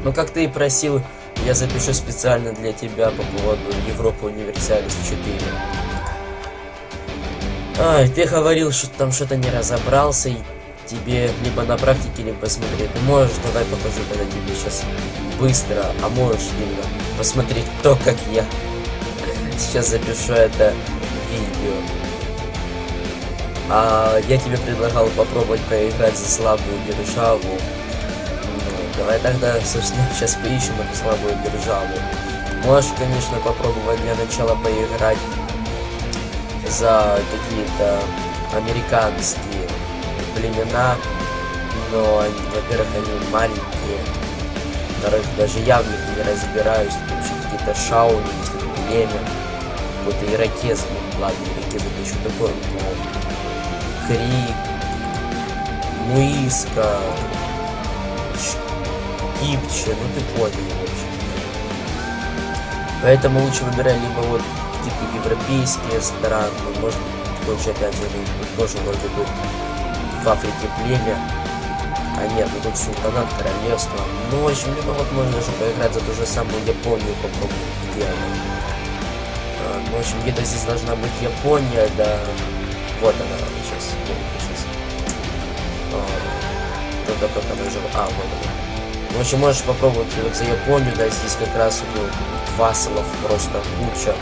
Ну, как ты и просил, я запишу специально для тебя по поводу Европы Универсалис 4. Ай, ты говорил, что там что-то не разобрался, и тебе либо на практике, либо посмотреть. Ты можешь, давай покажу тогда тебе сейчас быстро, а можешь именно посмотреть то, как я сейчас запишу это видео. А я тебе предлагал попробовать поиграть за слабую державу. Ну, давай тогда, собственно, сейчас поищем эту слабую державу. Можешь, конечно, попробовать для начала поиграть за какие-то американские племена, но, во-первых, они маленькие, во-вторых, даже я в них не разбираюсь, тут вообще какие-то шауни, есть такое племя, какой-то ирокез, ну ладно, ирокез это еще такое, но Кри, Муиска, Кипче, ну ты понял, в общем. Поэтому лучше выбирай либо вот какие-то европейские страны, может быть, больше опять же, ну, тоже вроде бы в Африке племя, а нет, ну тут султанат, королевство. Ну, в общем, либо вот можно даже поиграть за ту же самую Японию, попробовать, где она. Ну, в общем, где-то здесь должна быть Япония, да. Вот она, сейчас. Только нажал. А, вот она. Ну, в общем, можешь попробовать вот за Японию, да, здесь как раз вассалов просто куча.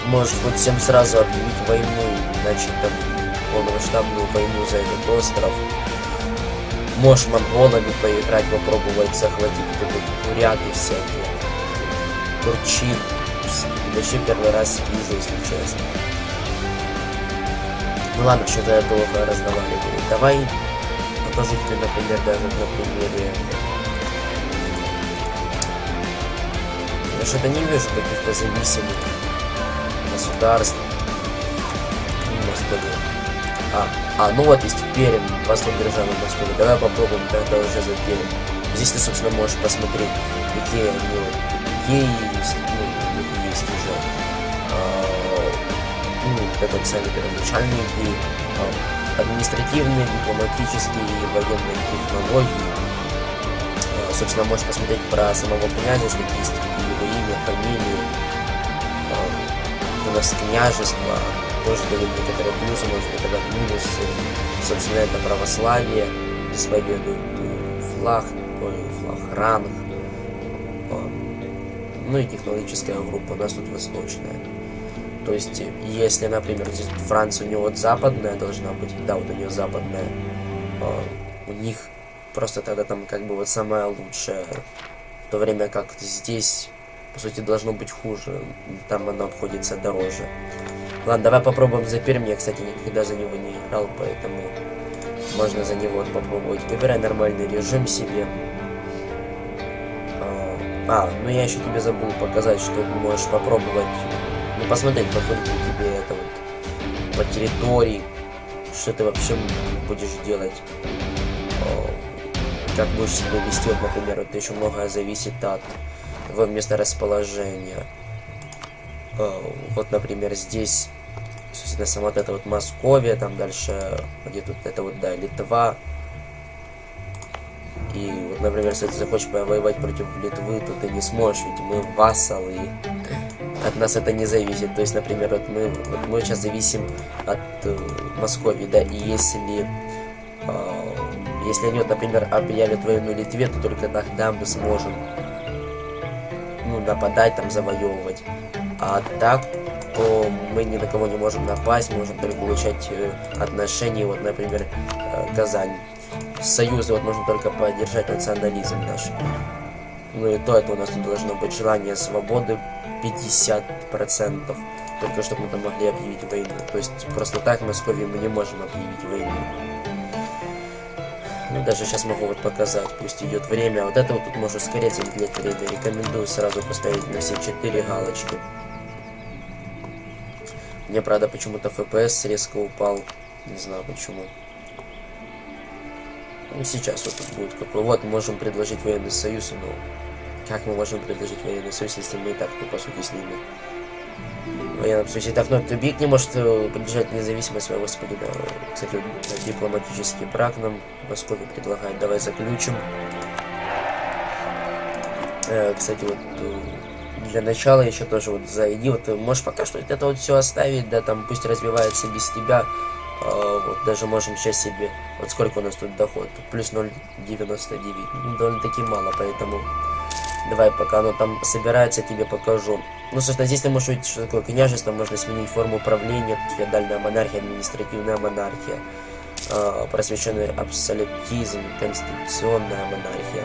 Можешь вот всем сразу объявить войну, начать там полномасштабную войну за этот остров. Можешь монголами поиграть, попробовать захватить вот эти буряты всякие. Турчин. Вообще первый раз вижу, если честно. Ну ладно, что-то я долго разговариваю. Давай покажу тебе, например, даже на примере. Я что-то не вижу каких-то зависимых государств. Ну вот есть Пермь, посол державы Москвы. Давай попробуем тогда уже за Пермь. Здесь ты, собственно, можешь посмотреть, какие они есть, есть уже. Это сами первоначальные идеи, административные, дипломатические и военные технологии. Собственно, можешь посмотреть про самого князя, статистику, его имя, фамилию. У нас княжество тоже дают некоторые плюсы, может быть, когда минусы. Собственно, это православие, исповедуют флаг, ранг. Ну и технологическая группа у нас тут восточная. То есть, если, например, здесь Франция, у него вот западная должна быть, да, вот у нее западная, у них просто тогда там как бы вот самая лучшая, в то время как здесь, по сути, должно быть хуже, там она обходится дороже. Ладно, давай попробуем за Пермь, я, кстати, никогда за него не играл, поэтому можно за него вот попробовать. Выбирай нормальный режим себе. Ну я еще тебе забыл показать, что ты можешь попробовать. Ну, посмотреть, подходит ли тебе это вот по территории, что ты вообще будешь делать, как будешь себя вести, вот, например, вот еще многое зависит от твоего месторасположения. Вот, например, здесь, собственно, сама вот эта вот Московия, там дальше, где тут это вот, да, Литва. И вот, например, если ты захочешь воевать против Литвы, то ты не сможешь, ведь мы вассалы, и от нас это не зависит. То есть, например, вот мы сейчас зависим от Московии, да, и если они, вот, например, объявят войну Литве, то только тогда мы сможем, ну, нападать, там, завоевывать. А так, то мы ни на кого не можем напасть, можем только получать отношения, вот, например, Казань. Союзы вот можно только поддержать национализм наш. Ну и то это у нас тут должно быть желание свободы 50%. Только чтобы мы там могли объявить войну. То есть просто так в Москве мы не можем объявить войну. Ну даже сейчас могу вот показать, пусть идет время. Вот это вот тут может ускорять замедлять время. Рекомендую сразу поставить на все 4 галочки. Мне, правда, почему-то FPS резко упал. Не знаю почему. Ну, сейчас вот тут будет какой. Вот, мы можем предложить военный союз, но как мы можем предложить военный союз, если мы и так, по сути, с ними в военном союзе? Так, но Тюбик не может поддержать независимость своего господина. Кстати, дипломатический брак нам в Москве предлагает. Давай заключим. Кстати, вот для начала еще тоже вот зайди, вот можешь пока что это вот все оставить, да, там пусть развивается без тебя. Вот даже можем сейчас себе, вот сколько у нас тут доход, плюс 0,99, довольно-таки мало, поэтому давай пока оно там собирается, тебе покажу. Ну, собственно, здесь ты можешь увидеть, что такое княжество, можно сменить форму управления, феодальная монархия, административная монархия, просвещенный абсолютизм, конституционная монархия.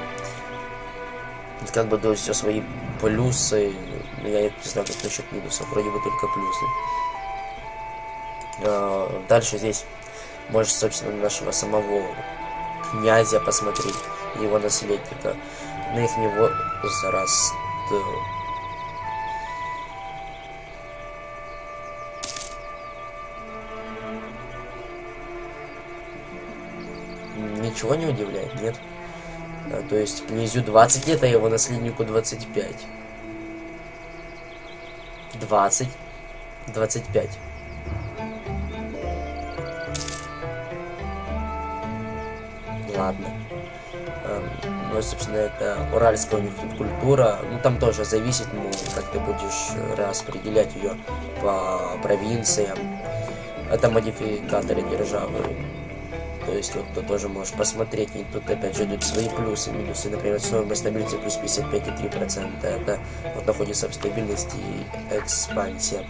Как бы, то есть, все свои плюсы, но я не знаю, как насчет минусов, вроде бы только плюсы. Дальше здесь можешь, собственно, нашего самого князя посмотреть, его наследника, на их возраст. Ничего не удивляет, нет? То есть князю 20 лет, а его наследнику 25. 20, 25. Ладно. Ну, собственно, это уральская у них тут культура. Ну, там тоже зависит, ну, как ты будешь распределять ее по провинциям. Это модификаторы державы. То есть, вот ты тоже можешь посмотреть, и тут опять же идут свои плюсы, минусы. Например, стоимость стабильности плюс 55,3%. Это вот находится в стабильности и экспансия.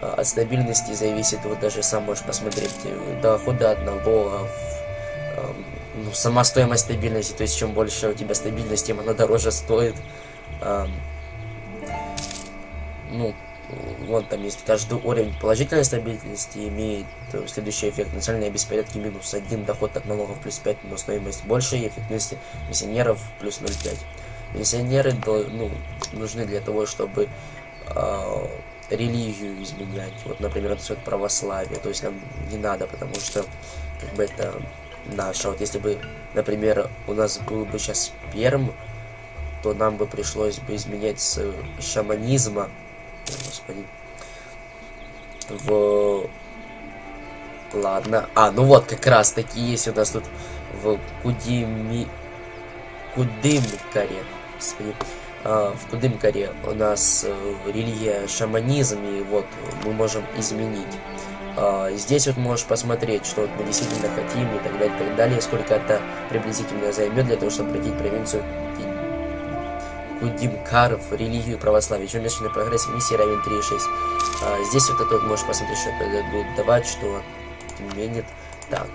От стабильности зависит, вот даже сам можешь посмотреть, доходы от налогов, ну, сама стоимость стабильности, то есть чем больше у тебя стабильность, тем она дороже стоит. Ну, вон там есть каждый уровень положительной стабильности имеет следующий эффект: национальные беспорядки минус 1, доход от налогов плюс 5, но стоимость больше, и эффективность миссионеров плюс 0,5. Миссионеры, ну, нужны для того, чтобы религию изменять. Вот, например, это православие, то есть нам не надо, потому что как бы это наша. Вот если бы, например, у нас был бы сейчас Перм, то нам бы пришлось бы изменять с шаманизма, господи, в... Ладно. Ну вот, как раз таки есть у нас тут в Кудымкаре, господи, в Кудымкаре у нас религия шаманизм, и вот мы можем изменить. Здесь вот можешь посмотреть, что вот мы действительно хотим, и так далее, сколько это приблизительно займет для того, чтобы обратить провинцию Кудымкар в религию православия. Ежемесячный прогресс миссии равен 3,6. Здесь вот это вот можешь посмотреть, что это будет давать, что изменит. Так,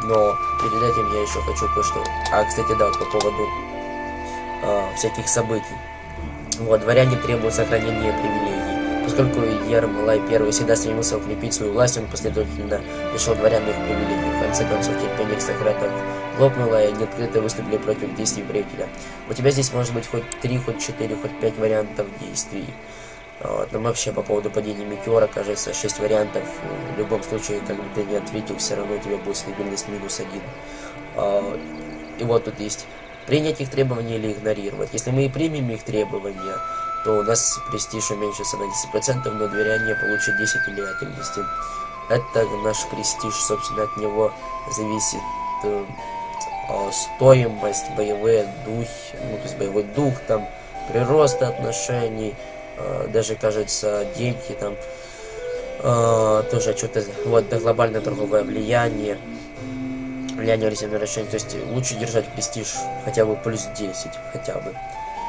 но перед этим я еще хочу кое-что. Кстати, да, вот по поводу всяких событий. Вот, дворяне требуют сохранения привилегий. Поскольку Ермолай I всегда стремился укрепить свою власть, он последовательно лишил дворян их привилегий. В конце концов, терпение аристократов лопнуло, и они открыто выступили против действий правителя. У тебя здесь может быть хоть 3, хоть 4, хоть 5 вариантов действий. Но вообще по поводу падения метеора, кажется, 6 вариантов. В любом случае, как бы ты не ответил, все равно у тебя будет стабильность минус 1. И вот тут есть принять их требования или игнорировать. Если мы и примем их требования, то у нас престиж уменьшится на 10%, но дворяне получат 10 влиятельности. Это наш престиж, собственно, от него зависит стоимость, боевые духи, ну, то есть боевой дух, там, прирост отношений, даже, кажется, деньги, там, тоже что-то, вот, глобальное торговое влияние в резервном решении, то есть лучше держать престиж хотя бы плюс 10, хотя бы.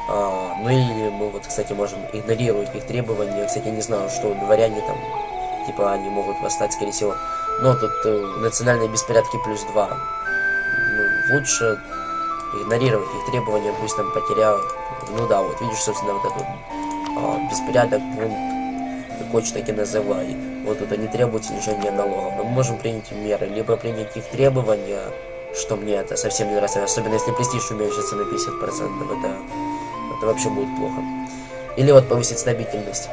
Ну или мы вот, кстати, можем игнорировать их требования. Я, кстати, не знаю, что дворяне там, типа, они могут восстать, скорее всего. Но тут национальные беспорядки плюс 2. Ну, лучше игнорировать их требования, пусть там потеряют. Ну да, вот видишь, собственно, вот этот беспорядок, пункт, как хочешь, так и называй. Вот тут они требуют снижения налогов. Но мы можем принять меры, либо принять их требования, что мне это совсем не нравится, особенно если престиж уменьшится на 50%, это вообще будет плохо. Или вот повысить стабильность.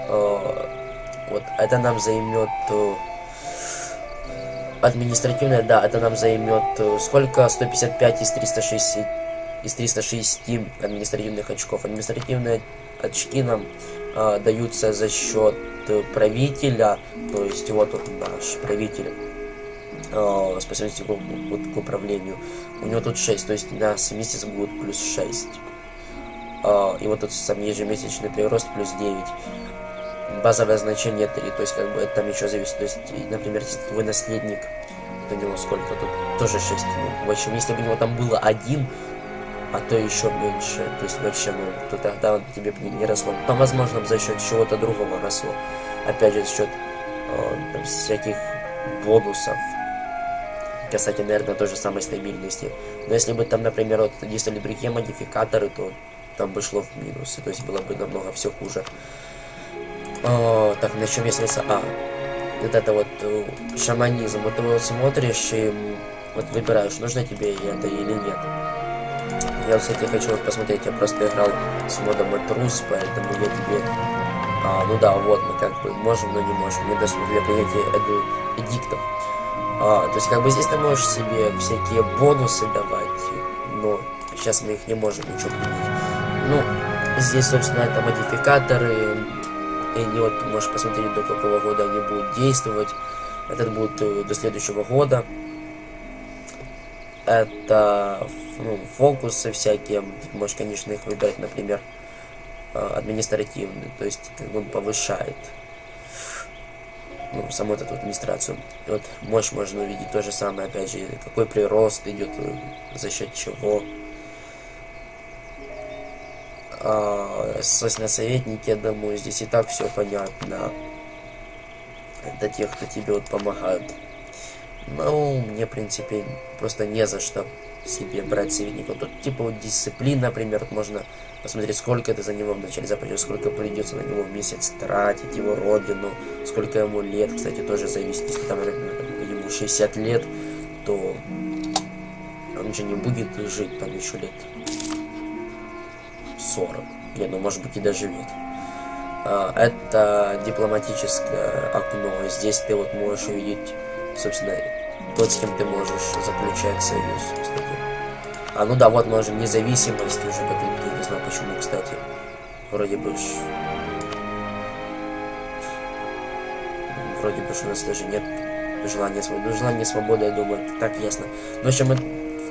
Вот, это нам займет административное, да, это нам займет сколько? 155 из 306 административных очков. Административные очки нам даются за счет правителя, то есть вот наш правитель, способности к управлению. У него тут 6, то есть на месяц будет плюс 6. И вот тут сам ежемесячный прирост плюс 9. Базовое значение 3, то есть как бы это там еще зависит. То есть, например, если твой наследник, у него сколько тут? Тоже 6. Ну, в общем, если бы у него там было 1, а то еще меньше, то есть вообще, ну, то тогда он тебе не росло. Там, возможно, за счет чего-то другого росло. Опять же, за счет там, всяких бонусов. Кстати, наверное, той же самой стабильности. Но если бы там, например, вот действовали другие модификаторы, то там бы шло в минусы, то есть было бы намного все хуже. Так, на чем я снялся? Вот это вот шаманизм. Вот ты вот смотришь и вот выбираешь, нужно тебе это или нет. Я, кстати, хочу вот посмотреть, я просто играл с модом трус, поэтому я тебе... ну да, вот мы как бы можем, но не можем. Не доступно для принятия эдиктов. То есть как бы здесь ты можешь себе всякие бонусы давать, но сейчас мы их не можем ничего принять. Ну, здесь, собственно, это модификаторы. И вот ты можешь посмотреть, до какого года они будут действовать. Этот будет до следующего года. Это фокусы всякие. Ты можешь, конечно, их выбирать, например, административный. То есть он повышает саму эту администрацию. Вот мощь можно увидеть то же самое, опять же, какой прирост идет, за счет чего. Собственно, советники, я думаю, здесь и так все понятно. Это те, кто тебе вот помогают. Ну, мне, в принципе, просто не за что себе брать советников. Тут, типа, вот дисциплина, например, вот можно посмотреть, сколько ты за него вначале заплатишь, сколько придется на него в месяц тратить, его родину, сколько ему лет, кстати, тоже зависит. Если там, например, ему 60 лет, то он же не будет жить там еще лет 40. Не, ну может быть и доживет. Это дипломатическое окно. Здесь ты вот можешь увидеть, собственно, тот, с кем ты можешь заключать союз, кстати. Ну да, вот можем независимость уже подтвердить. Я не знаю почему, кстати. Вроде бы у нас даже нет желания свободы. Желание свободы, я думаю, это так ясно. Но в общем,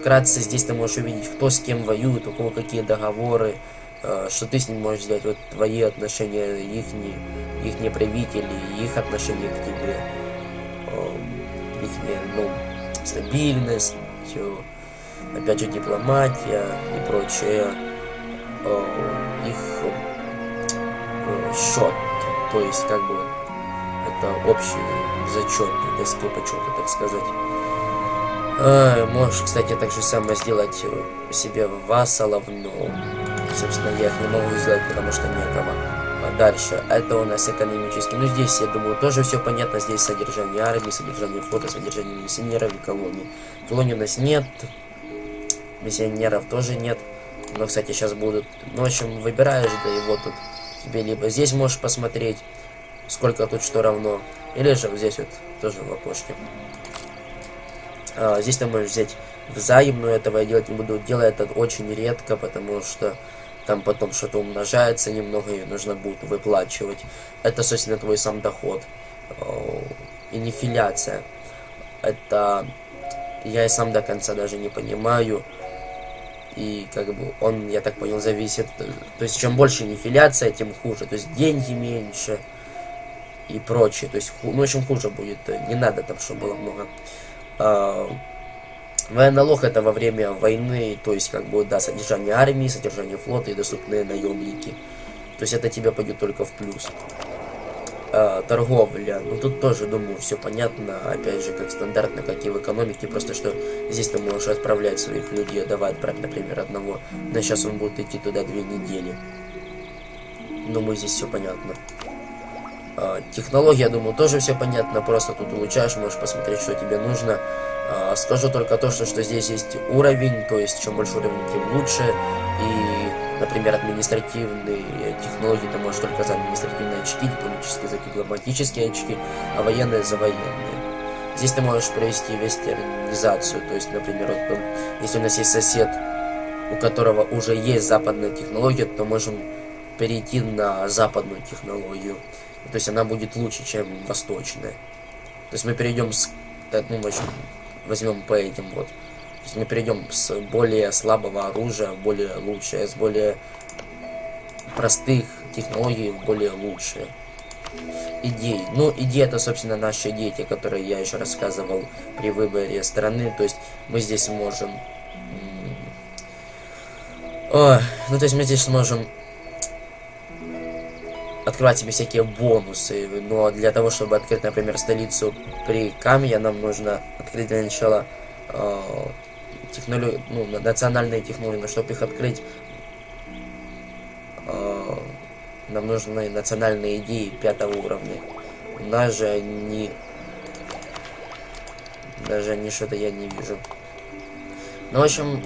вкратце здесь ты можешь увидеть, кто с кем воюет, у кого какие договоры, что ты с ним можешь сделать, вот твои отношения, их правители, их отношения к тебе, их стабильность, опять же дипломатия и прочее, их счет, то есть как бы это общий зачет на доске почета, так сказать. Можешь, кстати, так же самое сделать себе вассалов, но, собственно, я их не могу сделать, потому что некого. Дальше, это у нас экономический. Ну, здесь, я думаю, тоже все понятно. Здесь содержание армии, содержание флота, содержание миссионеров и колоний. Колоний у нас нет, миссионеров тоже нет. Но, кстати, сейчас будут. Ну, в общем, выбираешь, да и вот тут тебе либо здесь можешь посмотреть, сколько тут что равно, или же вот здесь вот тоже в окошке. Здесь ты можешь взять взаимную, этого я делать не буду. Делаю это очень редко, потому что там потом что-то умножается немного, и нужно будет выплачивать. Это, собственно, твой сам доход. И не филиация. Это я и сам до конца даже не понимаю. И как бы он, я так понял, зависит. То есть чем больше нефиляция, тем хуже. То есть деньги меньше и прочее. То есть, ну, очень хуже будет. Не надо там, чтобы было много. Военналог это во время войны, то есть как бы, да, содержание армии, содержание флота и доступные наемники. То есть это тебе пойдет только в плюс. Торговля, ну тут тоже, думаю, все понятно, опять же, как стандартно, как и в экономике, просто что здесь ты можешь отправлять своих людей, давай отправь, например, одного, но сейчас он будет идти туда 2 недели. Думаю, здесь все понятно. Технология, думаю, тоже все понятно, просто тут улучшаешь, можешь посмотреть, что тебе нужно. Скажу только то, что здесь есть уровень, то есть чем больше уровень, тем лучше. И, например, административные технологии ты можешь только за административные очки, дипломатические за дипломатические очки, а военные за военные. Здесь ты можешь провести вестернизацию, то есть, например, вот, если у нас есть сосед, у которого уже есть западная технология, то можем перейти на западную технологию. То есть она будет лучше, чем восточная. То есть мы перейдем с, ну, возьмем по этим вот. То есть мы перейдем с более слабого оружия, более лучшее, с более простых технологий в более лучшие. Идеи. Ну, идея это, собственно, наши идеи, те, которые я еще рассказывал при выборе страны. То есть мы здесь можем... ну, то есть мы здесь сможем открывать себе всякие бонусы. Но для того, чтобы открыть, например, столицу при Камья, нам нужно открыть для начала национальные технологии. Но чтобы их открыть, нам нужны национальные идеи 5-го уровня. У нас же они... Даже они что-то я не вижу. Ну, в общем,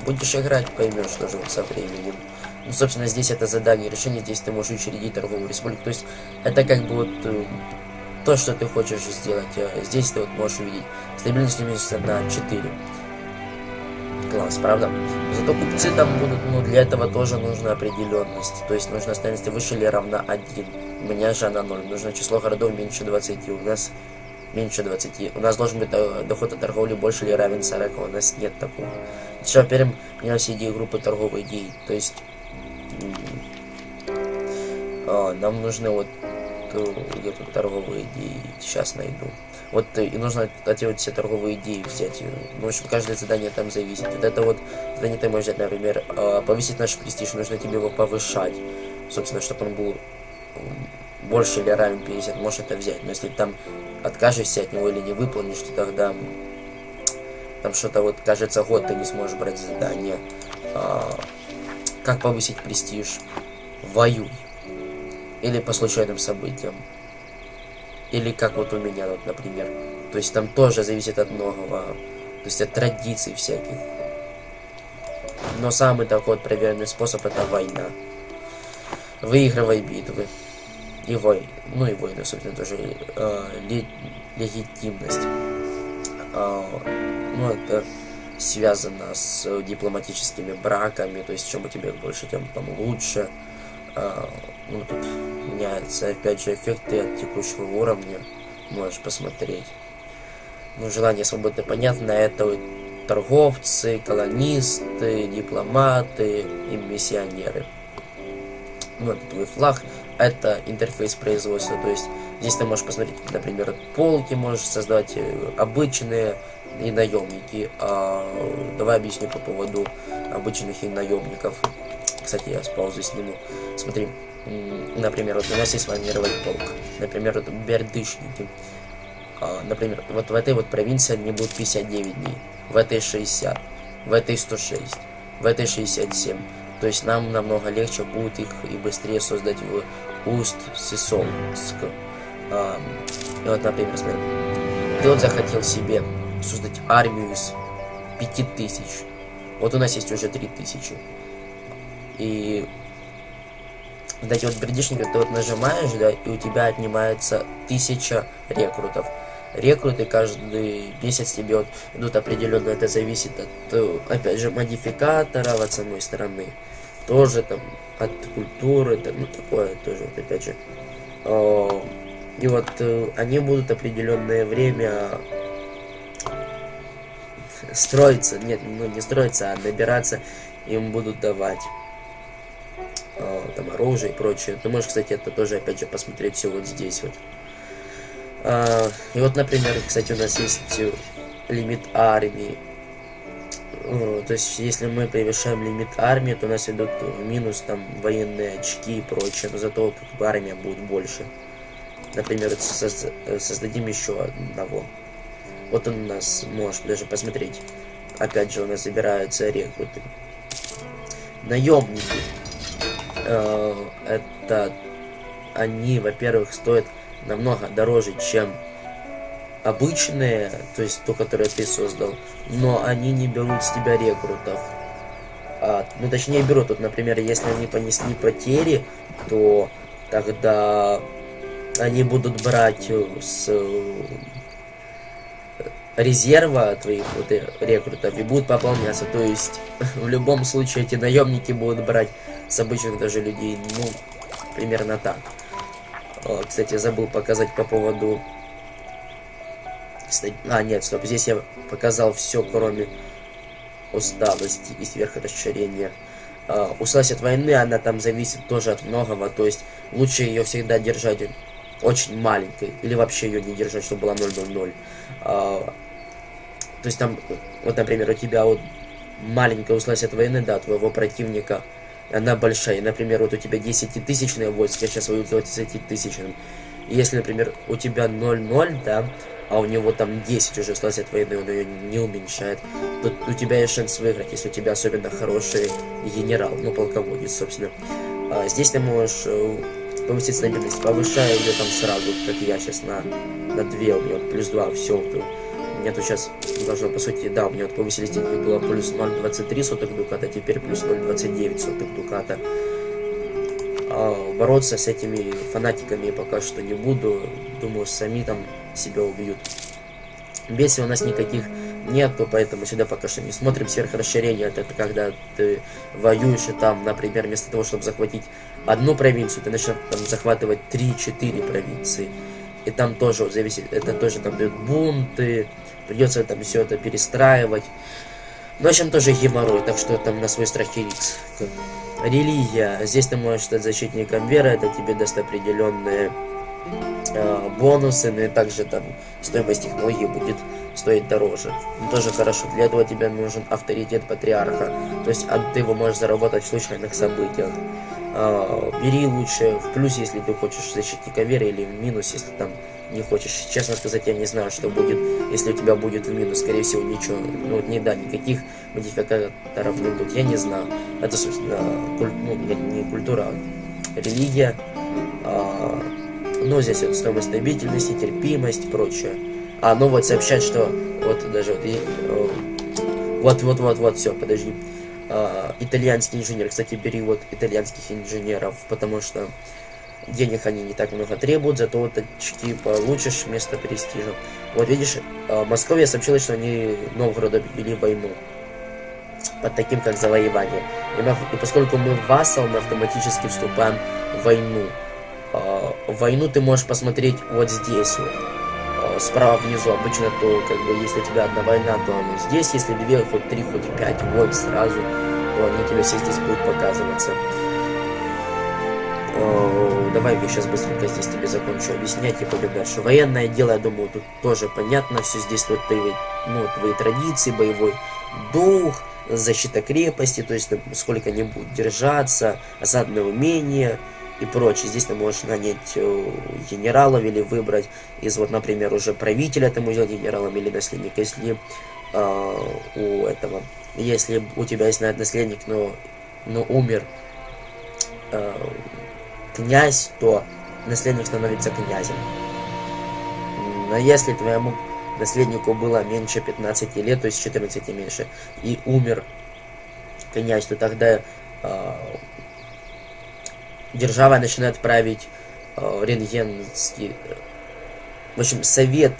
будешь играть, поймешь тоже вот со временем. Ну, собственно, здесь это задание решения, здесь ты можешь учредить торговую республику. То есть, это как бы вот то, что ты хочешь сделать. Здесь ты вот можешь увидеть. Стабильность уменьшится на 4. Класс, правда? Зато купцы там будут, для этого тоже нужна определенность. То есть, нужна стабильность выше или равна 1. У меня же она 0. Нужно число городов меньше 20. У нас меньше 20. У нас должен быть доход от торговли больше или равен 40. У нас нет такого. Еще, во-первых, у меня все идеи группы торговой идеи. То есть, нам нужны вот где-то торговые идеи. Сейчас найду. Вот и нужно эти вот все торговые идеи взять. Ну, в общем, каждое задание там зависит. Вот это вот задание ты можешь взять, например, повысить наш престиж. Нужно тебе его повышать. Собственно, чтобы он был больше или равен 50. Можешь это взять. Но если там откажешься от него или не выполнишь, то тогда там что-то вот, кажется, год ты не сможешь брать задание. Как повысить престиж? Воюй. Или по случайным событиям. Или как вот у меня, вот, например. То есть там тоже зависит от многого. То есть от традиций всяких. Но самый такой вот проверенный способ это война. Выигрывай битвы. И войны, собственно, тоже легитимность. Это связано с дипломатическими браками. То есть чем у тебя больше, тем лучше. Тут меняются опять же эффекты от текущего уровня. Можешь посмотреть. Желание свободы понятно. Это торговцы, колонисты, дипломаты и миссионеры. Это твой флаг. Это интерфейс производства. То есть здесь ты можешь посмотреть, например, полки можешь создать, обычные и наемники. Давай объясню по поводу обычных и наемников. Кстати, я с паузы сниму. Смотри, например, вот у нас есть планировать полк. Например, вот бердышники. Например, вот в этой вот провинции они будут 59 дней. В этой 60. В этой 106. В этой 67. То есть нам намного легче будет их и быстрее создать в Усть-Сысолск. И вот, например, смотри. Ты вот захотел себе создать армию из 5000. Вот у нас есть уже 3000. И вот эти вот бердышники ты вот нажимаешь, да, и у тебя отнимается 1000 рекрутов. Рекруты каждый месяц тебе вот идут определенно, это зависит от, опять же, модификаторов от самой стороны. Тоже там от культуры, такое тоже, вот, опять же. И вот они будут определенное время строиться, нет, не строиться, а набираться, им будут давать там оружие и прочее. Ты можешь, кстати, это тоже опять же посмотреть все вот здесь вот. И вот, например, кстати, у нас есть лимит армии. То есть, если мы превышаем лимит армии, то у нас идут в минус там военные очки и прочее, но зато как бы армия будет больше. Например, создадим еще одного. Вот он у нас, можешь даже посмотреть. Опять же, у нас забираются рекруты. Наемники. Это они, во-первых, стоят намного дороже, чем обычные, то есть то, которое ты создал, но они не берут с тебя рекрутов. Точнее берут, вот, например, если они понесли потери, то тогда они будут брать с резерва твоих вот рекрутов и будут пополняться. То есть в любом случае эти наемники будут брать с обычных даже людей, примерно так. Кстати, забыл показать по поводу... нет, стоп, здесь я показал все, кроме усталости и сверхрасширения. усталость от войны, она там зависит тоже от многого, то есть лучше ее всегда держать очень маленькой, или вообще ее не держать, чтобы была 0,00. То есть там, вот, например, у тебя вот маленькая усталость от войны, да, твоего противника, она большая. Например, вот у тебя 10-тысячное войско, я сейчас воюю с 20-тысячным. И если, например, у тебя 0,0, да, а у него там 10 уже усталость от войны, он ее не уменьшает, то у тебя есть шанс выиграть, если у тебя особенно хороший генерал, ну, полководец, собственно. Здесь ты можешь повысить стабильность, повышая ее там сразу, как я сейчас на 2, у меня вот плюс 2, все. У меня тут сейчас должно, по сути, да, у меня вот повысились деньги, было плюс 0,23 дуката, теперь плюс 0,29 дуката. Бороться с этими фанатиками пока что не буду, думаю, сами там себя убьют. Бесий у нас никаких нету, поэтому сюда пока что не смотрим. Сверхрасширение — это когда ты воюешь и там, например, вместо того, чтобы захватить одну провинцию, ты начнешь там захватывать 3-4 провинции. И там тоже вот зависит, это тоже там дают бунты, придется там все это перестраивать. Ну, в общем, тоже геморрой, так что там на свой страх и риск. Религия. Здесь ты можешь стать защитником веры, это тебе даст определенные бонусы, но и также там стоимость технологии будет стоить дороже. Но тоже хорошо. Для этого тебе нужен авторитет патриарха, то есть ты его можешь заработать в случайных событиях. Бери лучше в плюс, если ты хочешь защитника веры, или в минус, если там не хочешь. Честно сказать, я не знаю, что будет, если у тебя будет в минус. Скорее всего, ничего. Ну, никаких модификаторов не будет. Я не знаю. Это, собственно, не культура, а религия. Но здесь вот стоимость стабильности, терпимость и прочее. Ну вот сообщать, что вот даже вот, все, подожди. Итальянский инженер. Кстати, бери вот итальянских инженеров, потому что денег они не так много требуют, зато вот очки получишь вместо престижа. Вот видишь, Московия сообщила, что они Новгород объявили войну под таким как завоевание. И поскольку мы вассал, мы автоматически вступаем в войну. Войну ты можешь посмотреть вот здесь вот. Справа внизу. Обычно то, как бы, если у тебя одна война, то она здесь, если 2, хоть 3, хоть 5 войн сразу, то они тебе все здесь будут показываться. Давай я сейчас быстренько здесь тебе закончу объяснять и пойдем дальше. Военное дело, я думаю, тут тоже понятно. Все здесь вот твои традиции, боевой дух, защита крепости, то есть сколько-нибудь держаться, осадное умение и прочее. Здесь ты можешь нанять генералов или выбрать из, вот, например, уже правителя ты можешь делать генералом или наследника. Если если у тебя есть наследник, но умер князь, то наследник становится князем. Но если твоему наследнику было меньше 15 лет, то есть 14 и меньше, и умер князь, то тогда держава начинает править рентгенский, в общем, совет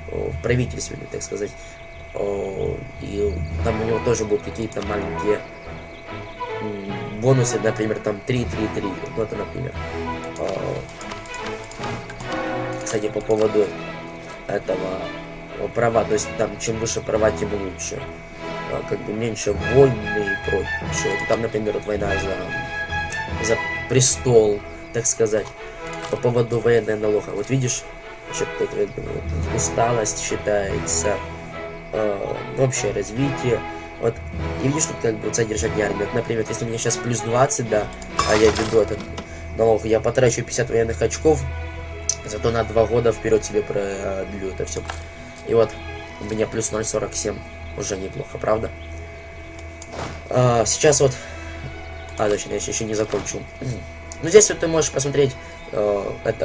в правительстве, так сказать. И там у него тоже будут какие-то маленькие бонусы, например, там 3-3-3. Вот это, например. Кстати, по поводу этого права, то есть там чем выше права, тем лучше. Как бы меньше войны и прочее. Там, например, вот война за престол, так сказать. По поводу военного налога. Вот видишь, усталость считается, общее развитие. Вот, и видишь, тут как бы содержание армии. Вот, например, если у меня сейчас плюс 20, да, а я веду этот налог, я потрачу 50 военных очков, зато на 2 года вперед себе продлю это все. И вот у меня плюс 0,47. Уже неплохо, правда? Сейчас вот... точно, я еще не закончил. Ну, здесь вот ты можешь посмотреть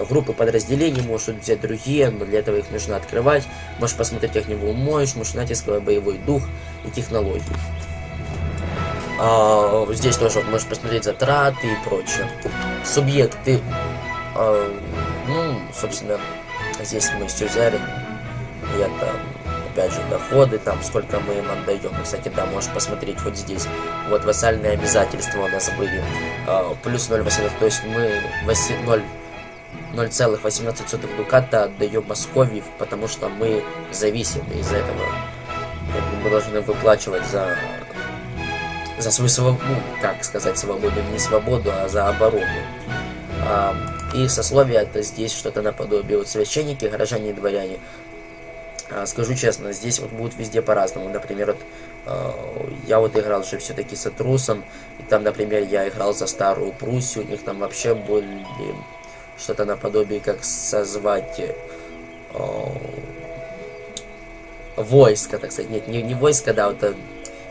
группы подразделений, можешь взять другие, но для этого их нужно открывать. Можешь посмотреть их-нибудь мощь, натисковый боевой дух и технологии. Здесь тоже вот можешь посмотреть затраты и прочее. Субъекты. Собственно, здесь мы все взяли. И это... Опять же, доходы, там, сколько мы им отдаем. Кстати, да, можешь посмотреть вот здесь. Вот вассальные обязательства у нас были. Плюс 0,18, то есть мы 0,18 дуката отдаем Московии, потому что мы зависим из этого. мы должны выплачивать за свою свободу, ну, как сказать, свободу, не свободу, а за оборону. И сословие это здесь что-то наподобие. Вот священники, горожане и дворяне. Скажу честно, здесь вот будут везде по-разному. Например, вот, я вот играл же все-таки с Этрусом, и там, например, я играл за Старую Пруссию, у них там вообще были что-то наподобие, как созвать войска, так сказать. Нет, не войска, да, вот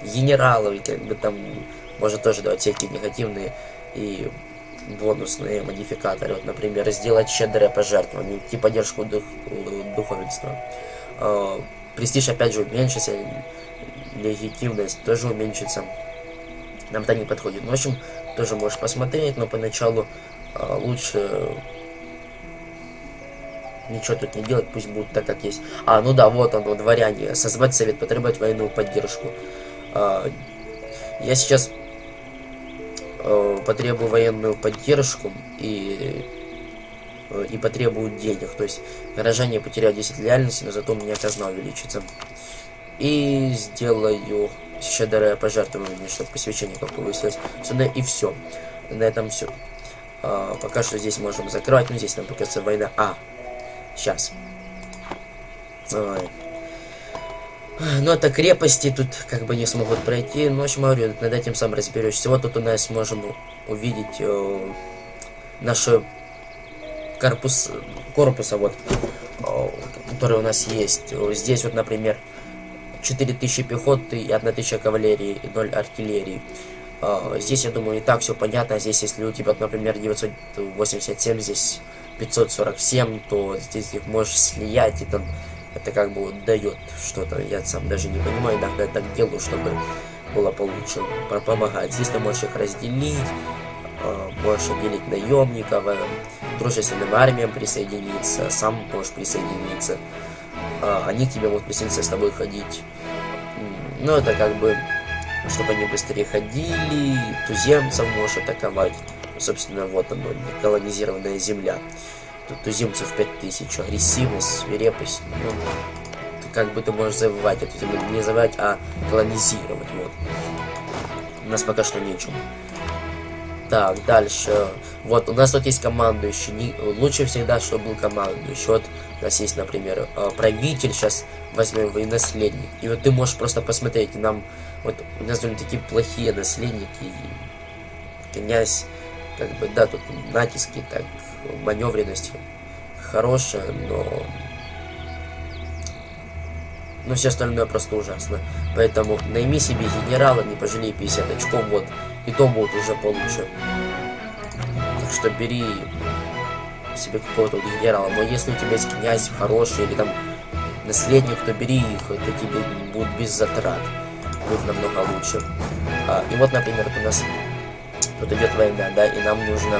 генералов, и как бы там, может тоже давать всякие негативные и бонусные модификаторы. Вот, например, сделать щедрое пожертвование, идти поддержку духовенства. Престиж опять же уменьшится, легитимность тоже уменьшится. Нам это не подходит. Ну, в общем, тоже можешь посмотреть, но поначалу лучше ничего тут не делать, пусть будет так, как есть. Ну да, вот оно, дворяне. Созвать совет, потребовать военную поддержку. Я сейчас потребую военную поддержку и потребую денег. То есть горожане потеряют 10 лояльности, но зато у меня казна увеличится. И сделаю щедрое пожертвование, чтобы посвящение как повысилось. Сюда и все. На этом все. Пока что здесь можем закрывать. Ну, здесь нам покажется война. Сейчас. Ну, это крепости тут как бы не смогут пройти. Ну, в общем, говорю, над этим сам разберешься. Вот тут у нас можем увидеть наши корпуса, вот, которые у нас есть. Здесь вот, например, 4000 пехоты и 1000 кавалерии и 0 артиллерии. Здесь, я думаю, и так все понятно. Здесь, если у тебя, например, 987, здесь 547, то здесь их можешь слиять, и там это как бы вот дает что-то. Я сам даже не понимаю, иногда я так делаю, чтобы было получше, помогать. Здесь ты можешь их разделить, можешь отделить наемников, дружественным армиям присоединиться, сам можешь присоединиться. Они к тебе могут присоединиться, с тобой ходить. Ну, это как бы, чтобы они быстрее ходили, туземцев можешь атаковать. Собственно, вот оно, колонизированная земля. Тут туземцев 5000, агрессивность, свирепость. Ну, как бы ты можешь завоевать эту землю, не завоевать, а колонизировать. Вот. У нас пока что нечем. Так, дальше. Вот, у нас тут есть командующий. Лучше всегда, чтобы был командующий. Вот, у нас есть, например, правитель, сейчас возьмем его, и наследник. И вот ты можешь просто посмотреть, нам, вот, у нас довольно такие плохие наследники. И князь, как бы, да, тут натиски, так, маневренность хорошая, но все остальное просто ужасно. Поэтому найми себе генерала, не пожалей 50 очков, вот, и то будет уже получше. Так что бери себе какого-то генерала. Но если у тебя есть князь хороший или там наследник, то бери их, это тебе будет без затрат. Будет намного лучше. И вот, например, у нас тут идет война, да, и нам нужно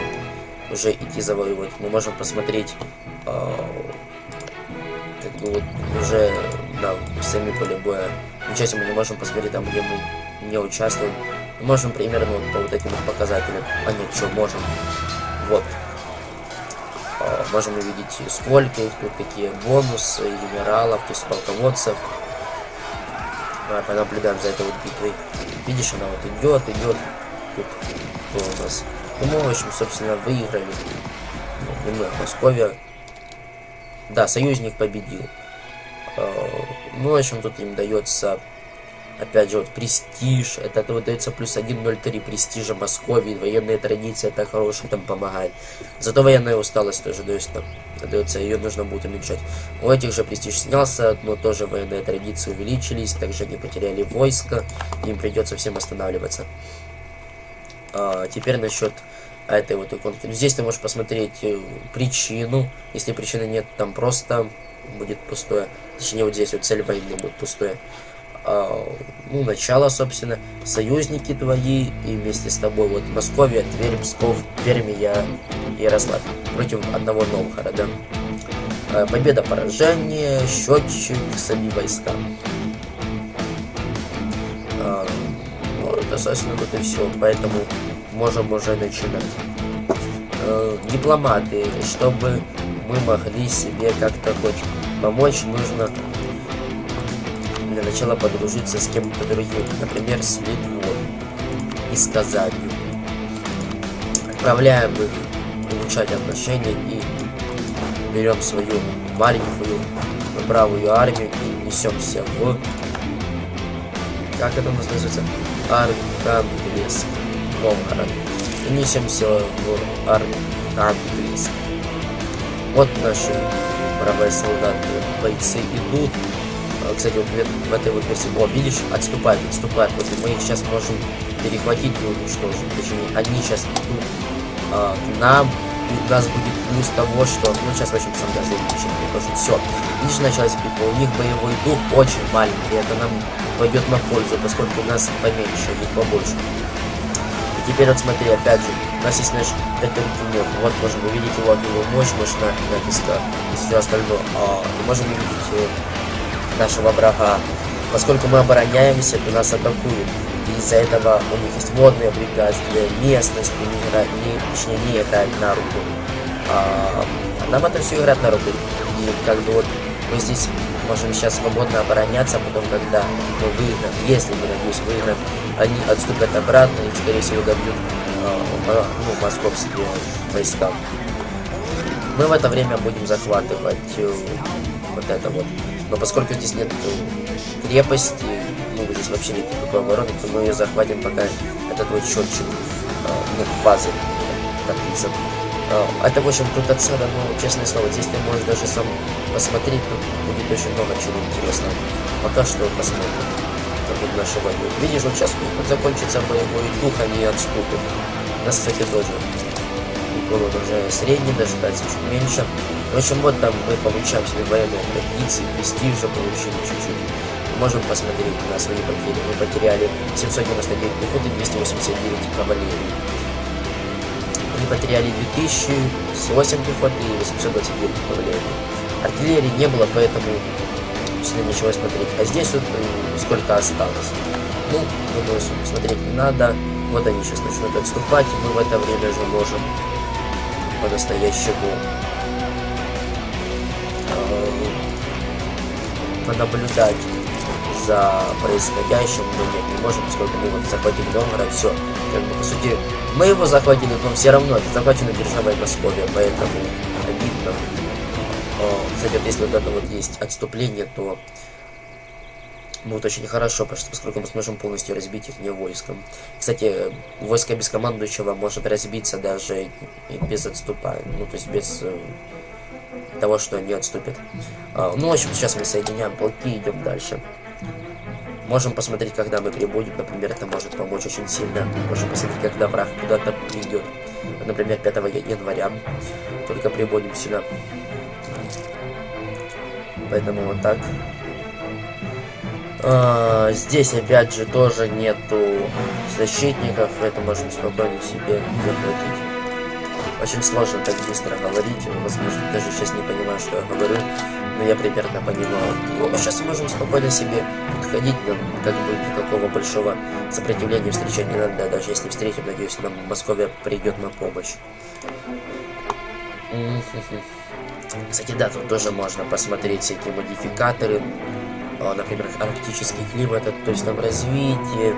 уже идти завоевывать. Мы можем посмотреть, как бы вот уже, да, сами поле боя. Ничего мы не можем посмотреть там, где мы не участвуем. Мы можем примерно вот по вот этим вот показателям. Нет, что можем. Вот. Можем увидеть, сколько их тут, какие бонусы, генералов, то есть полководцев. Понаблюдаем за этой вот битвой. Видишь, она вот идет. Тут кто у нас? Ну, мы, в общем, собственно, выиграли. Немного Московия. Да, союзник победил. Ну, в общем, тут им дается, опять же, вот престиж. Это вот дается плюс 1,03 престижа Московии. Военные традиции, это хорошее, там помогает. Зато военная усталость тоже дается, ее нужно будет уменьшать. У этих же престиж снялся, но тоже военные традиции увеличились. Также они потеряли войско. Им придется всем останавливаться. Теперь насчет этой вот иконки. Ну, здесь ты можешь посмотреть причину. Если причины нет, там просто будет пустое. Точнее, вот здесь вот цель войны будет пустое. Ну, начало, собственно, союзники твои и вместе с тобой вот Московия, Тверь, Псков, Пермь, Ярославль против одного Новгорода. Победа, поражение, счетчик, сами войска. Это, собственно, вот и все. Поэтому можем уже начинать. Дипломаты, чтобы мы могли себе как-то хоть помочь, нужно для начала подружиться с кем-то другим, например, с Литвой и с Казанью. Отправляем их улучшать отношения и берем свою маленькую бравую армию и несемся в... Как это у нас называется? Архангельск. Новгород. И несемся в Архангельск. Вот наши бравые солдаты, бойцы идут. Кстати, вот в этой вот версии, о, видишь, отступают. Вот и мы их сейчас можем перехватить и уничтожить. Точнее, они сейчас идут к нам, и у нас будет плюс того, что... Ну, сейчас, в общем, сам даже уничтожим. Все. Видишь, началась битва. У них боевой дух очень маленький. Это нам пойдет на пользу, поскольку у нас поменьше, у них побольше. И теперь вот смотри, опять же, у нас есть наш Петеркинер. Вот можем увидеть его мощь, мощная натиска и все остальное. И можем увидеть нашего врага. Поскольку мы обороняемся, то нас атакуют. И из-за этого у них есть водные препятствия, местность не играет на руку. А нам это все играет на руку. И как бы вот мы здесь можем сейчас свободно обороняться, а потом, когда мы выиграем, если мы, надеюсь, выиграем, они отступят обратно и, скорее всего, добьют московские войска. Мы в это время будем захватывать вот это вот. Но поскольку здесь нет крепости, ну, здесь вообще нет никакой обороны, то мы ее захватим, пока этот вот счетчик нет базы, так пишет. Это, в общем, тут отсада, но, честное слово, здесь ты можешь даже сам посмотреть, тут будет очень много чего интересного. Пока что посмотрим, как будет наша война. Видишь, вот сейчас закончится боевой дух, они отступят. У нас, кстати, тоже голод уже средний, даже кажется чуть меньше. В общем, вот там мы получаем себе военные традиции, престижа получили чуть-чуть. Можем посмотреть на свои потери. Мы потеряли 799 пехоты, 289 кавалерии. Мы потеряли 2008 пехоты и 829 кавалерии. Артиллерии не было, поэтому сюда ничего смотреть. А здесь вот сколько осталось. Ну, думаю, смотреть не надо. Вот они сейчас начнут отступать, и мы в это время же можем по-настоящему понаблюдать за происходящим, но нет, не можем, поскольку мы вот захватили Новгород, все. Как бы, по сути, мы его захватили, но все равно это захвачена держава Московия, поэтому обидно. Кстати, вот если вот это вот есть отступление, то будет очень хорошо, поскольку мы сможем полностью разбить их не войском. Кстати, войско без командующего может разбиться даже и без отступа, ну то есть без того, что они отступят. Ну, в общем, сейчас мы соединяем полки и идем дальше. Можем посмотреть, когда мы прибудем, например, это может помочь очень сильно. Можем посмотреть, когда враг куда-то придет. Например, 5 января только прибудем сюда. Поэтому вот так. Здесь опять же тоже нету защитников, это можем спокойно себе захватить. Очень сложно так быстро говорить, возможно, даже сейчас не понимаю, что я говорю, но я примерно понимаю. Ну, сейчас можем спокойно себе подходить, нам как бы никакого большого сопротивления встречать не надо, даже если встретим, надеюсь, нам Московия придет на помощь. Кстати, да, тут тоже можно посмотреть всякие модификаторы, например, арктический климат, то есть там развитие,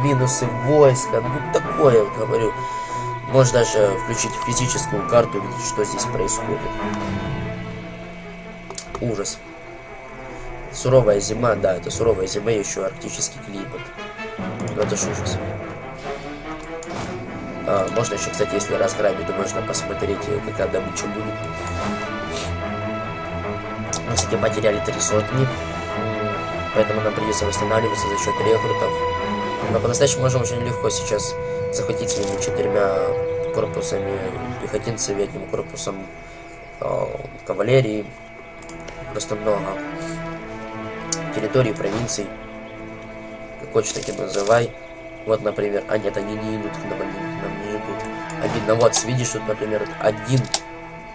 минусы войска, ну такое, вот, говорю. Можно даже включить физическую карту, видеть, что здесь происходит. Ужас. Суровая зима, да, это суровая зима, еще арктический климат. Но это ж ужас. Можно еще, кстати, если разграбить, то можно посмотреть, какая добыча будет. Мы, кстати, потеряли 3 сотни, поэтому нам придется восстанавливаться за счет рекрутов. Но по-настоящему можем очень легко сейчас захватить своими 4 корпусами пехотинцев и 1 корпусом кавалерии. Просто много территорий, провинций. Как хочешь, так и называй. Вот, например, нет, они не идут к нам, они к нам не идут. Обидно. Вот, видишь, тут, например, вот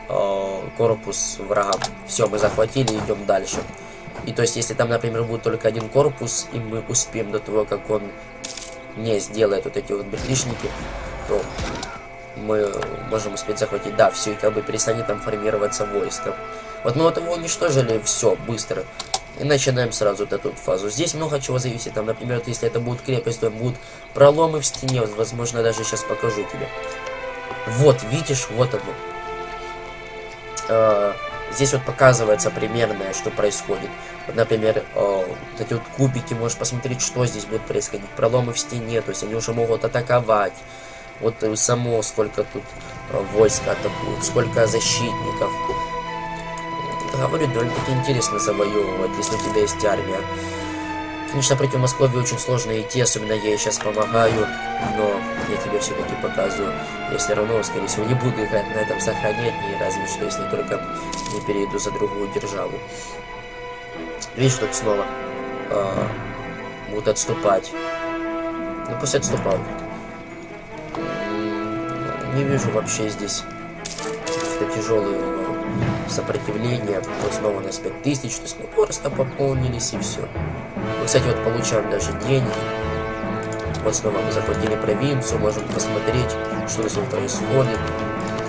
1 корпус врага. Все, мы захватили, идем дальше. И то есть, если там, например, будет только 1 корпус, и мы успеем до того, как он не сделает вот эти вот беклишники, то мы можем успеть захватить. Да, все, и как бы перестанет там формироваться войско. Вот мы вот его уничтожили, все, быстро. И начинаем сразу вот эту фазу. Здесь много чего зависит. Там, например, вот если это будет крепость, то будут проломы в стене. Возможно, даже сейчас покажу тебе. Вот, видишь, вот оно. Здесь вот показывается примерно, что происходит. Вот, например, вот эти вот кубики, можешь посмотреть, что здесь будет происходить. Проломы в стене, то есть они уже могут атаковать. Вот само, сколько тут войск атакуют, сколько защитников. Говорю, довольно-таки интересно завоевывать, если у тебя есть армия. Конечно, против Москвы очень сложно идти, особенно я ей сейчас помогаю, но я тебе все-таки показываю. Я все равно, скорее всего, не буду играть на этом сохранении, разве что, если только не перейду за другую державу. Видишь, тут снова будут отступать. Ну, пусть отступают. Не вижу вообще здесь тяжелые сопротивление. Вот снова у нас 5000, то есть мы просто пополнились и все. Мы, кстати, вот получаем даже деньги. Вот снова мы захватили провинцию, можем посмотреть, что здесь происходит.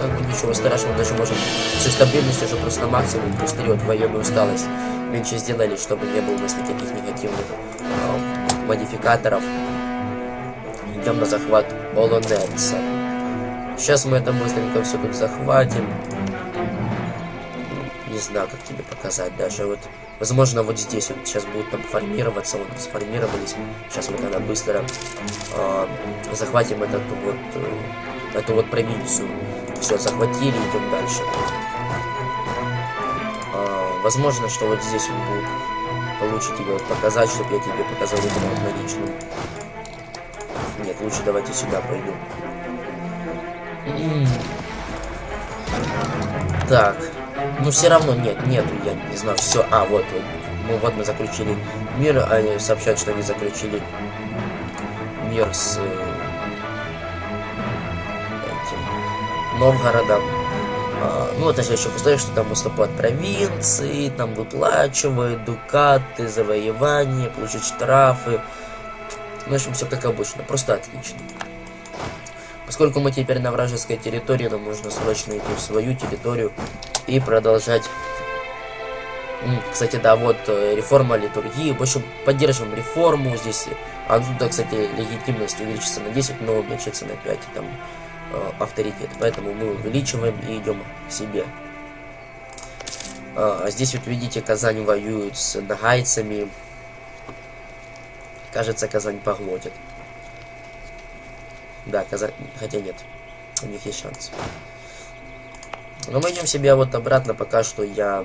Как бы ничего страшного, даже можем со стабильностью уже просто максимум, плюс 3 вот военную усталость меньше сделали, чтобы не было у нас никаких негативных модификаторов. Идем на захват Олонеца. Сейчас мы это быстренько все тут захватим. Не знаю, как тебе показать даже. Вот, возможно, вот здесь вот сейчас будут там формироваться. Вот сформировались. Сейчас мы тогда быстро захватим эту вот провинцию. Все, захватили, идем дальше. Возможно, что вот здесь вот будет получше тебе вот показать, чтобы я тебе показал это вот на личном. Нет, лучше давайте сюда пойду. Так. Ну все равно нету, я не знаю, все. Вот, вот мы заключили мир, они сообщают, что они заключили мир с этим Новгородом. Ну это же еще пустое, что там уступают провинции, там выплачивают дукаты, завоевания, получить штрафы. Ну, в общем, все как обычно, просто отлично. Поскольку мы теперь на вражеской территории, нам нужно срочно идти в свою территорию и продолжать. Кстати, да, вот реформа литургии. В общем, поддерживаем реформу здесь. А тут, да, кстати, легитимность увеличится на 10, но уменьшится на 5. Там авторитет. Поэтому мы увеличиваем и идем к себе. Здесь вот видите, Казань воюет с нагайцами. Кажется, Казань поглотит. Да, Казань... Хотя нет. У них есть шанс. Но мы идем себе вот обратно. Пока что я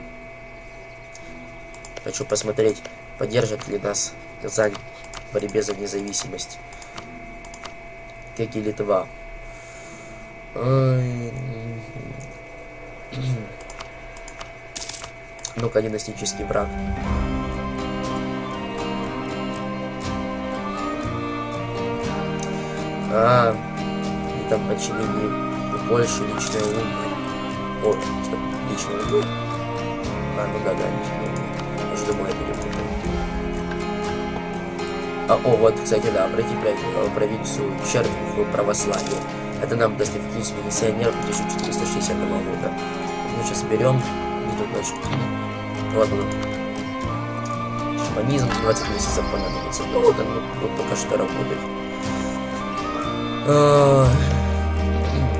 хочу посмотреть, поддержит ли нас Казань в борьбе за независимость. Как и Литва. Ну-ка, династический брак. И там подчинение больше личное ум. О, стоп, личное ум. Ну да, личное ум. Уже думаю, я перепутал. Вот, кстати, да, обрати провинцию черт в православие. Это нам даст эффективность миссионер 1460 года. Мы сейчас берем, и тут значит, вот он. Шаманизм 20 месяцев понадобится. Ну вот он вот пока что работает.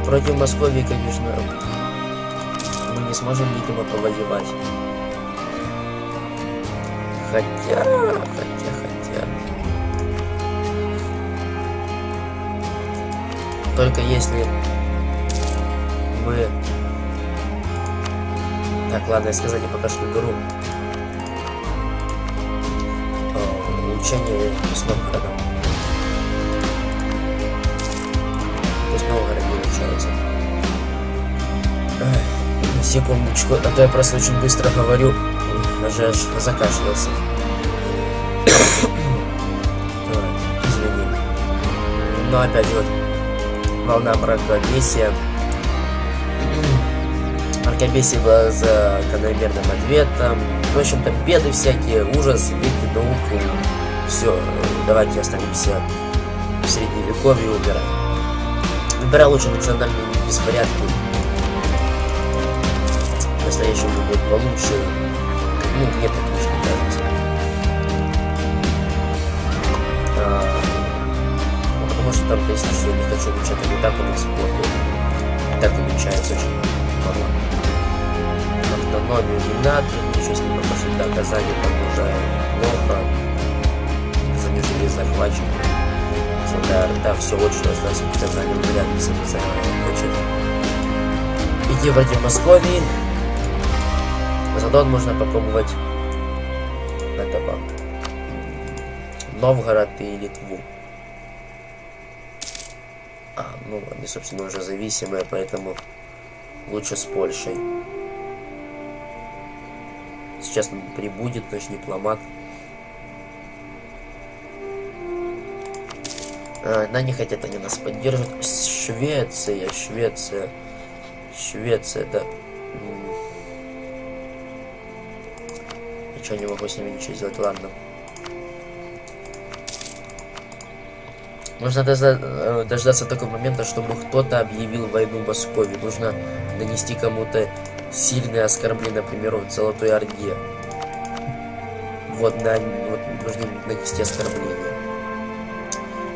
Против Москвы, конечно, мы не сможем, видимо, повоевать. Хотя. Только если мы... Так, ладно, я сказать, я пока что беру улучшение с Новгородом. То есть Новгород не улучшается. Секундочку, а то я просто очень быстро говорю. Даже аж закашлялся. Извини. Но опять же, вот волна мракобесия. Мракобесие было за закономерным ответом. В общем-то, беды всякие, ужас, веки науку. Все, давайте останемся в средневековье и убираем. Выбирай лучше национальные беспорядки. Настоящий будет получше. Ну, мне так лично кажется. потому что там, если я не хочу уменьшать, они так у нас плохо. Так уменьшается очень мало. Автономию не надо, ничего с ним пошли. Да, Казани там уже плохо. Занижили захвачен. Да, все очень осталось в Казани, вряд ли самостоятельно хочет идти против Московии. Зато можно попробовать этого Новгород и Литву. Ну, они, собственно, уже зависимые, поэтому лучше с Польшей. Сейчас он прибудет наш дипломат. Да, не хотят они нас поддерживать. Швеция, да. Ничего не могу с ними ничего сделать, ладно. Нужно дождаться такого момента, чтобы кто-то объявил войну Москве. Нужно нанести кому-то сильное оскорбление, например, в Золотой Орде. Вот нужно нанести оскорбление.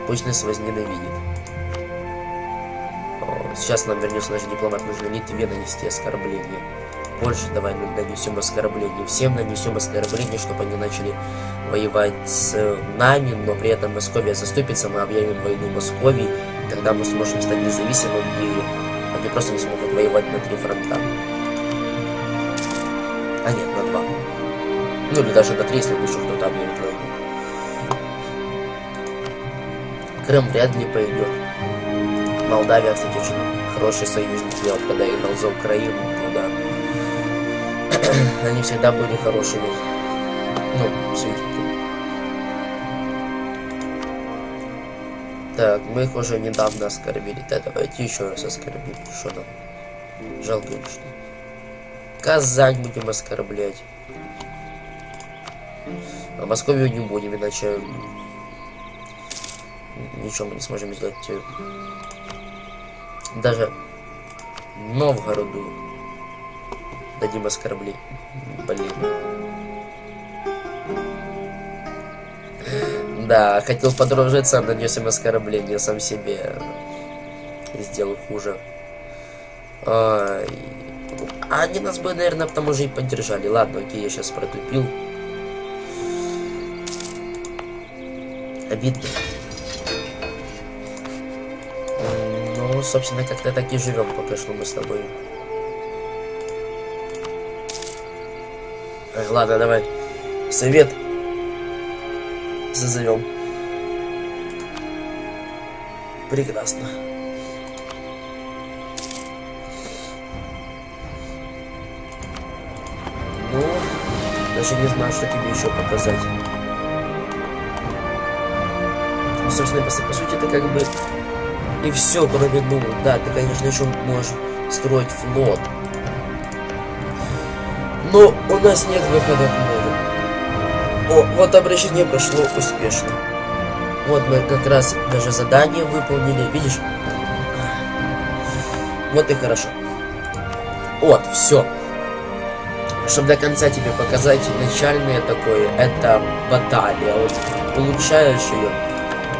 Пусть нас возненавидит. Сейчас нам вернется наш дипломат. Нужно Литве нанести оскорбление. Польше давай нанесем оскорбление. Всем нанесем оскорбление, чтобы они начали воевать с нами, но при этом Московия заступится, мы объявим войну Москве, тогда мы сможем стать независимым, и они просто не смогут воевать на 3 фронта. А нет, на 2. Ну или даже на 3, если еще кто-то объявит войну. Крым вряд ли пойдет. Молдавия, кстати, очень хороший союзник. Я вот когда играл за Украину, туда они всегда были хорошими. Ну, союзники. Так, мы их уже недавно оскорбили. Да, давайте еще раз оскорбим. Что там? Жалко им, что Казань будем оскорблять. А Московию не будем, иначе ничего мы не сможем сделать. Даже Новгороду дадим оскорбление. Блин. Да, хотел подружиться, нанесем оскорбление сам себе. Сделал хуже. А они нас бы, наверное, потому же и поддержали. Ладно, окей, я сейчас протупил. Обидно. Ну, собственно, как-то так и живем пока что мы с тобой. Ладно, давай. Совет созовем. Прекрасно. Ну, даже не знаю, что тебе еще показать. Собственно, по сути, это как бы и все, кроме, ну, да, ты, конечно, еще можешь строить флот. Но у нас нет выхода к морю. О, вот обращение прошло успешно. Вот мы как раз даже задание выполнили, видишь? Вот и хорошо. Вот, все. Чтобы до конца тебе показать начальное такое, это баталия. Вот получаешь ее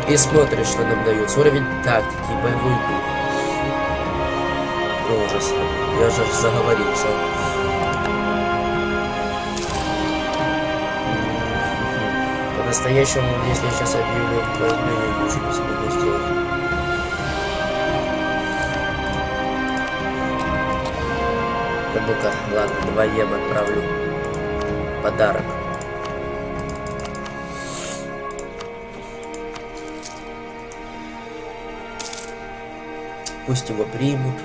и смотришь, что нам дается. Уровень тактики, боевой дух. Ужас. Я же заговорился. По-настоящему, если я сейчас объявлю войну, я ничего не смогу сделать. Да ну-ка, ладно, 2 ем отправлю. Подарок. Пусть его примут.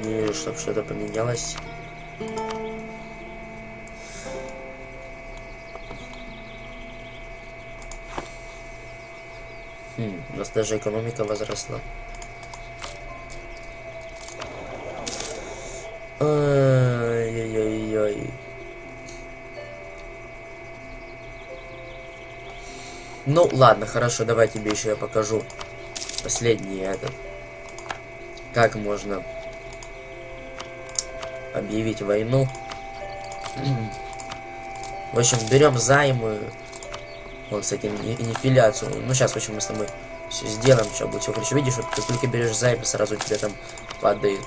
Не, чтобы что-то поменялось. У нас даже экономика возросла. Ай-яй-яй-яй. Ну ладно, хорошо, давай тебе еще я покажу последний этот. Как можно объявить войну. В общем, берем займы. Вот, кстати, инфляцию. Ну, сейчас, в общем, мы с тобой все сделаем, что будет все хорошо. Видишь, вот как только берешь займ, сразу у тебя там падает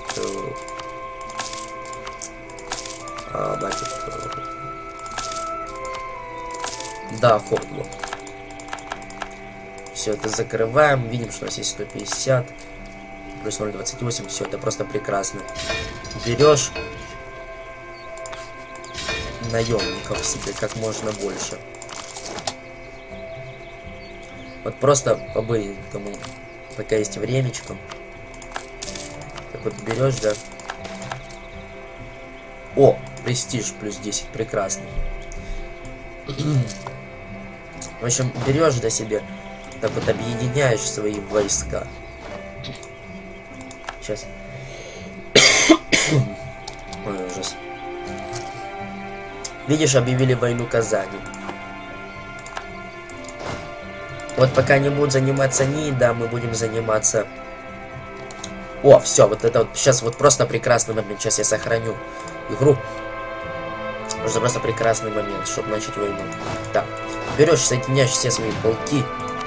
доход. Вот. Все это закрываем. Видим, что у нас есть 150 плюс 0,28. Все это просто прекрасно. Берешь наемников себе как можно больше. Вот просто по-быстрому, пока есть времечко. Так вот берешь, да. О, престиж плюс 10, прекрасно. В общем, берешь до себе, так вот объединяешь свои войска. Сейчас. Ой, ужас. Видишь, объявили войну Казани. Вот пока не будут заниматься НИИ, да, мы будем заниматься... О, все, вот это вот сейчас вот просто прекрасный момент. Сейчас я сохраню игру. Это просто прекрасный момент, чтобы начать войну. Так, берешь, соединяешь все свои полки,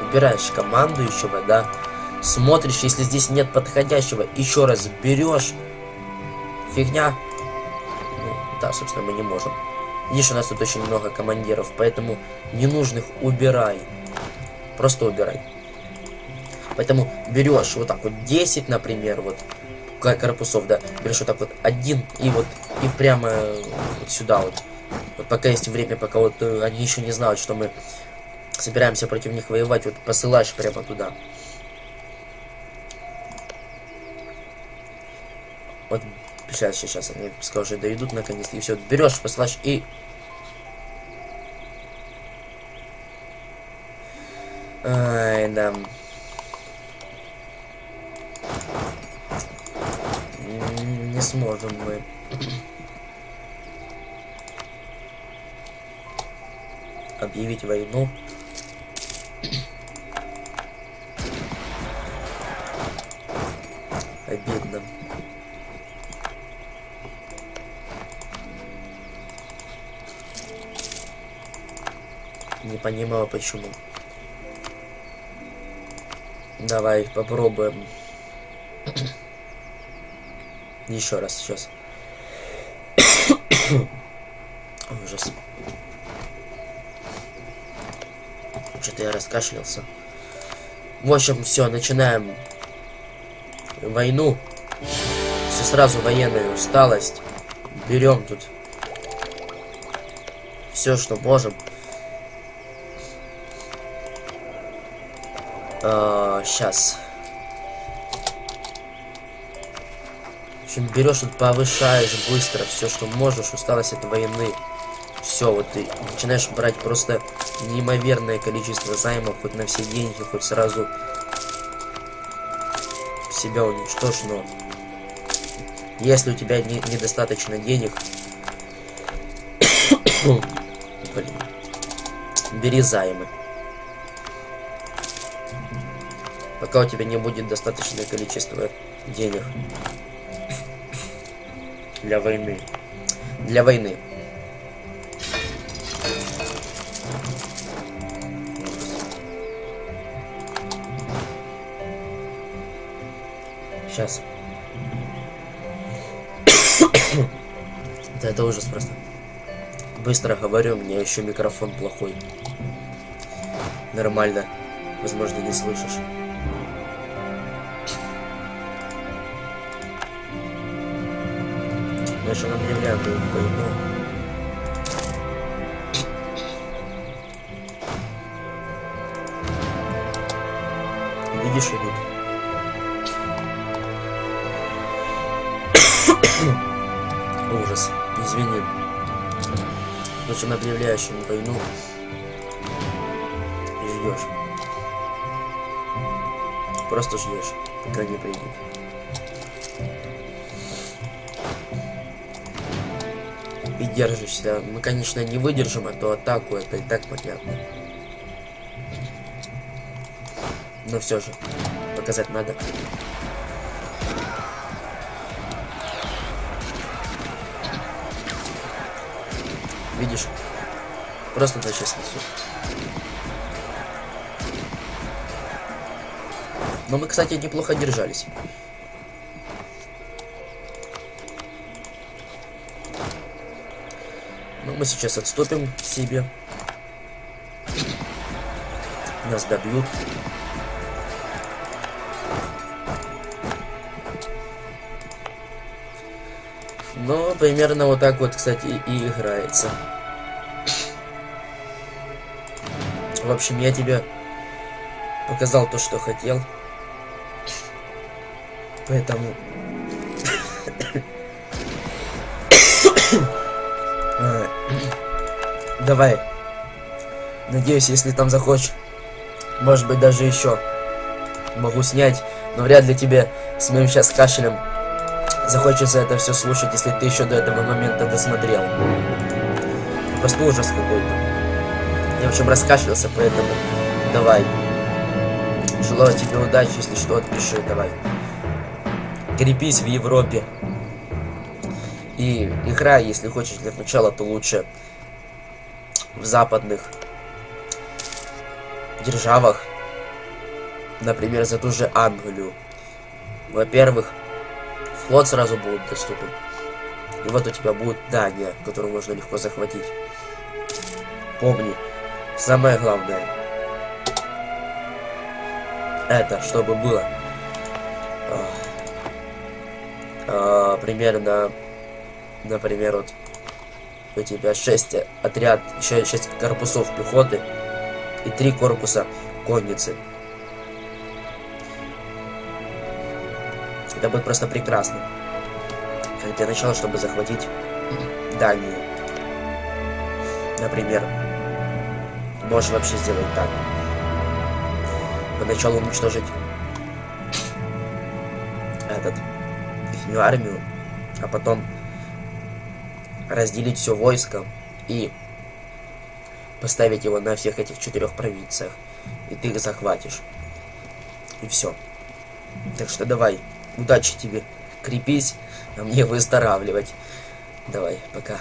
убираешь командующего, да, смотришь, если здесь нет подходящего, еще раз берешь. Фигня. Ну, да, собственно, мы не можем. Видишь, у нас тут очень много командиров, поэтому ненужных убирай. Просто убирай. Поэтому берешь вот так вот 10, например, вот корпусов, да, берешь вот так вот один и вот и прямо вот сюда вот. Вот пока есть время, пока вот они еще не знают, что мы собираемся против них воевать, вот посылаешь прямо туда. Вот сейчас они пускай уже дойдут наконец-то, и все, берешь, посылаешь и... Ай, да. Не сможем мы. Объявить войну. Обидно. Не понимаю почему. Давай попробуем. Еще раз сейчас. Ужас. Что-то я раскашлялся. В общем, все, начинаем войну. Все сразу военная усталость. Берем тут все, что можем. Сейчас. В общем, берешь, вот повышаешь быстро все, что можешь. Усталость от войны. Все, вот ты начинаешь брать просто неимоверное количество займов, хоть на все деньги, хоть сразу себя уничтожь, но если у тебя недостаточно денег, блин, бери займы. Пока у тебя не будет достаточное количество денег для войны. Для войны. Сейчас. Да это ужас просто. Быстро говорю, у меня еще микрофон плохой. Нормально. Возможно, не слышишь. Дальше нам объявляют войну. Видишь, идут. Ужас. Извини. В общем, объявляешь им войну. И ждешь. Просто ждешь, пока не придут. И держишься. Мы, конечно, не выдержим эту атаку, это и так понятно. Но все же, показать надо. видишь? Просто на честность. Но мы, кстати, неплохо держались. Но мы сейчас отступим к себе. Нас добьют. Но примерно вот так вот, кстати, и играется. В общем, я тебе показал то, что хотел. Поэтому... Давай. Надеюсь, если там захочешь, может быть, даже еще могу снять. Но вряд ли тебе с моим сейчас кашлем захочется это все слушать, если ты еще до этого момента досмотрел. Просто ужас какой-то. Я, в общем, раскашлялся, поэтому давай. Желаю тебе удачи, если что, отпиши, давай. Крепись в Европе. И играй, если хочешь для начала, то лучше в западных державах. Например, за ту же Англию. Во-первых, флот сразу будет доступен. И вот у тебя будет Дания, которую можно легко захватить. Помни, самое главное, это чтобы было примерно, например, вот у тебя 6 корпусов пехоты и 3 корпуса конницы. Это будет просто прекрасно. Как для начала, чтобы захватить Данию. Например, можешь вообще сделать так. Поначалу уничтожить ихнюю армию, а потом разделить все войско и поставить его на всех этих 4 провинциях. И ты их захватишь. И все. Так что давай, удачи тебе. Крепись, а мне выздоравливать. Давай, пока.